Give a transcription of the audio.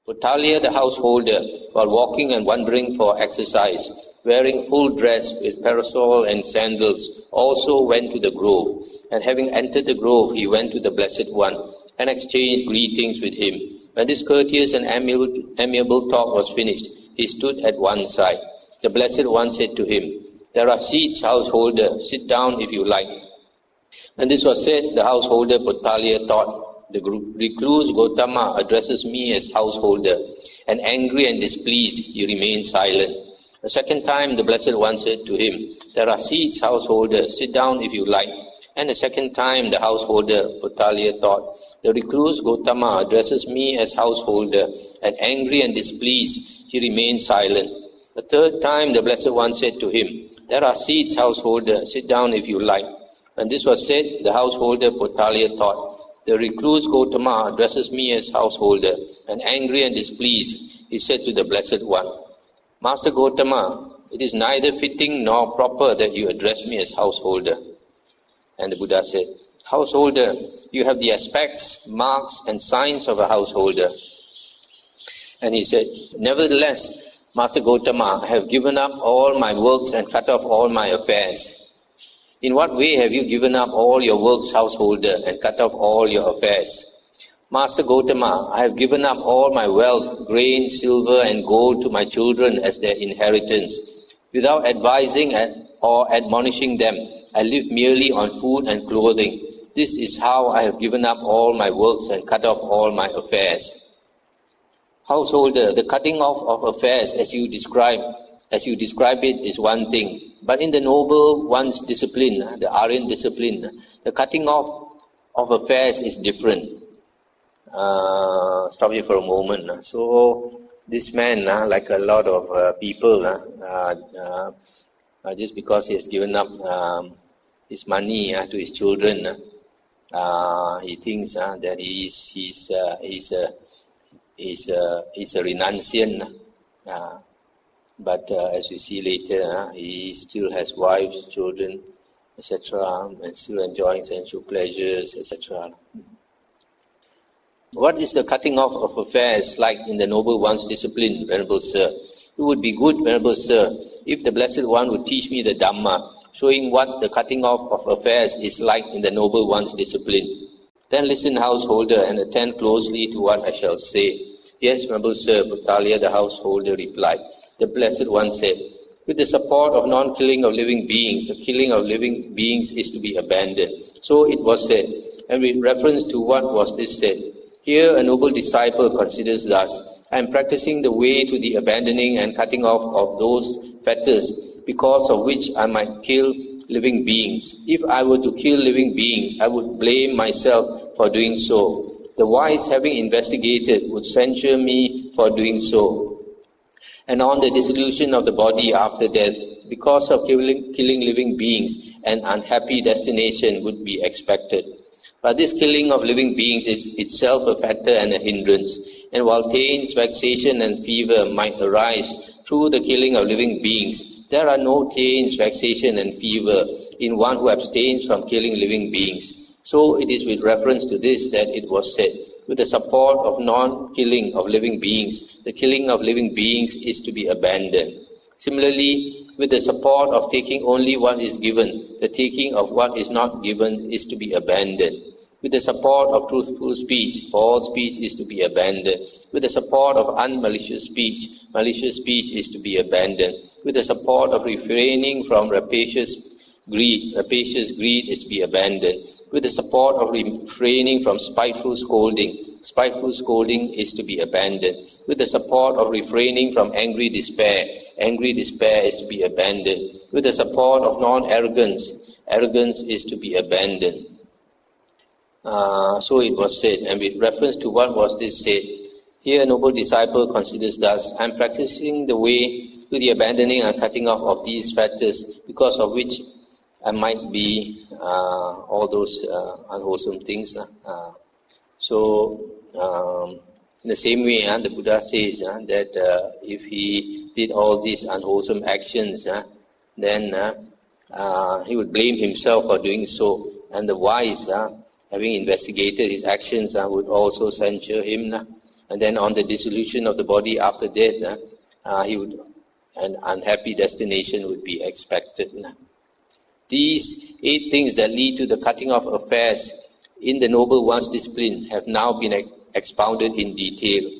Puttaliya, the householder, while walking and wandering for exercise, wearing full dress with parasol and sandals, also went to the grove. And having entered the grove, he went to the Blessed One and exchanged greetings with him. When this courteous and amiable talk was finished, he stood at one side. The Blessed One said to him, "There are seats, householder. Sit down if you like." When this was said, the householder Puttaliya thought, "The recluse Gotama addresses me as householder," and angry and displeased, he remained silent. A second time, the Blessed One said to him, "There are seats, householder. Sit down if you like." And a second time, the householder Puttaliya thought, "The recluse Gotama addresses me as householder," and angry and displeased, he remained silent. The third time, the Blessed One said to him, "There are seats, householder. Sit down if you like." When this was said, the householder Puttaliya thought, "The recluse Gotama addresses me as householder," and angry and displeased, he said to the Blessed One, "Master Gotama, it is neither fitting nor proper that you address me as householder." And the Buddha said, "Householder, you have the aspects, marks and signs of a householder." And he said, "Nevertheless, Master Gotama, I have given up all my works and cut off all my affairs." "In what way have you given up all your works, householder, and cut off all your affairs?" "Master Gotama, I have given up all my wealth, grain, silver and gold to my children as their inheritance. Without advising or admonishing them, I live merely on food and clothing. This is how I have given up all my works and cut off all my affairs." "Householder, the cutting off of affairs as you describe it is one thing, but in the noble one's discipline, the Aryan discipline, the cutting off of affairs is different." Stop here for a moment. So this man, like a lot of people, just because he has given up his money to his children, he thinks that he's a renunciant. But as we see later, he still has wives, children, etc., and still enjoying sensual pleasures, etc. What is the cutting off of affairs like in the noble one's discipline, Venerable Sir? It would be good, Venerable Sir, if the Blessed One would teach me the Dhamma, showing what the cutting off of affairs is like in the noble one's discipline. Then listen, householder, and attend closely to what I shall say. "Yes, Venerable Sir," Puttaliya the householder replied. The Blessed One said, "With the support of non-killing of living beings, the killing of living beings is to be abandoned." So it was said, and with reference to what was this said, here a noble disciple considers thus, "I am practicing the way to the abandoning and cutting off of those fetters, because of which I might kill living beings. If I were to kill living beings, I would blame myself for doing so. The wise, having investigated, would censure me for doing so. And on the dissolution of the body after death, because of killing living beings, an unhappy destination would be expected. But this killing of living beings is itself a factor and a hindrance, and while pains, vexation and fever might arise through the killing of living beings, there are no pains, vexation and fever in one who abstains from killing living beings. So it is with reference to this that it was said, with the support of non-killing of living beings, the killing of living beings is to be abandoned. Similarly, with the support of taking only what is given, the taking of what is not given is to be abandoned. With the support of truthful speech, false speech is to be abandoned. With the support of unmalicious speech, malicious speech is to be abandoned. With the support of refraining from rapacious greed is to be abandoned. With the support of refraining from spiteful scolding is to be abandoned. With the support of refraining from angry despair is to be abandoned. With the support of non-arrogance, arrogance is to be abandoned. So it was said, and with reference to what was this said, here a noble disciple considers thus, I am practicing the way to the abandoning and cutting off of these factors, because of which I might be all those unwholesome things. In the same way, the Buddha says that if he did all these unwholesome actions, then he would blame himself for doing so, and the wise, having investigated his actions, would also censure him. and then on the dissolution of the body after death, an unhappy destination would be expected. These 8 things that lead to the cutting off affairs in the Noble One's discipline have now been expounded in detail.